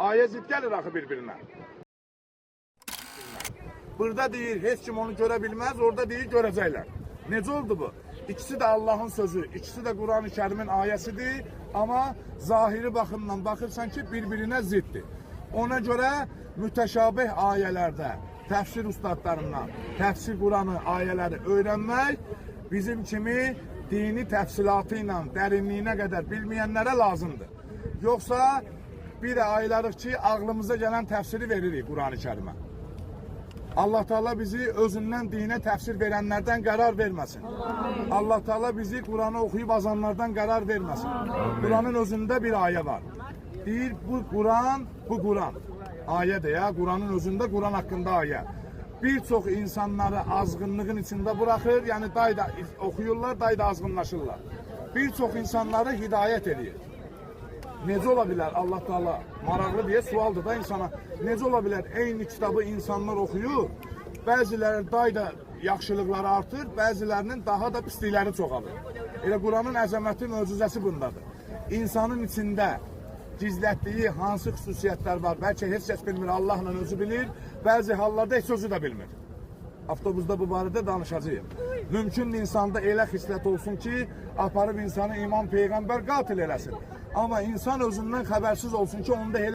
Ayə zid gəlir axı bir-birinə. Burada deyir, heç kim onu görə bilməz, orada deyir, görəcəklər. Necə oldu bu? İkisi də Allahın sözü, ikisi də Quran-ı Kərimin ayəsidir, amma zahiri baxımdan baxırsan ki, bir-birinə ziddir. Ona görə mütəşabih ayələrdə, təfsir ustadlarından, təfsir Quranı ayələri öyrənmək bizim kimi dini təfsilatı ilə dərinliyinə qədər bilməyənlərə lazımdır. Yoxsa bir aylarıq ki, ağlımıza gələn təfsiri veririk Quran-ı Kərimə. Allah Teala bizi özündən dinə təfsir verənlərdən qərar verməsin. Allah Teala bizi Quranı oxuyub azanlardan qərar verməsin. Quranın özündə bir ayə var. Deyir, bu Quran. Ayədir ya, Quranın özündə Quran haqqında ayə. Bir çox insanları azğınlığın içində buraxır, yəni dayda oxuyurlar, dayda azğınlaşırlar. Bir çox insanları hidayət edir. Necə ola bilər Allah Teala, maraqlı deyə sualdır da insana, necə ola bilər eyni kitabı insanlar oxuyur, bəziləri dayda yaxşılıqları artır, bəzilərinin daha da pislikləri çoxalır. Elə Quranın əzəməti, möcüzəsi bundadır. İnsanın içində gizlətdiyi hansı xüsusiyyətlər var, bəlkə heç kəs bilmir, Allahla özü bilir, bəzi hallarda heç özü də bilmir. Avtobusda bu barədə danışacağım. Mümkün insanda elə xislət olsun ki, aparıb insanı imam, peyğəmbər qatil eləsin. Amma insan özündən xəbərsiz olsun ki, onda elə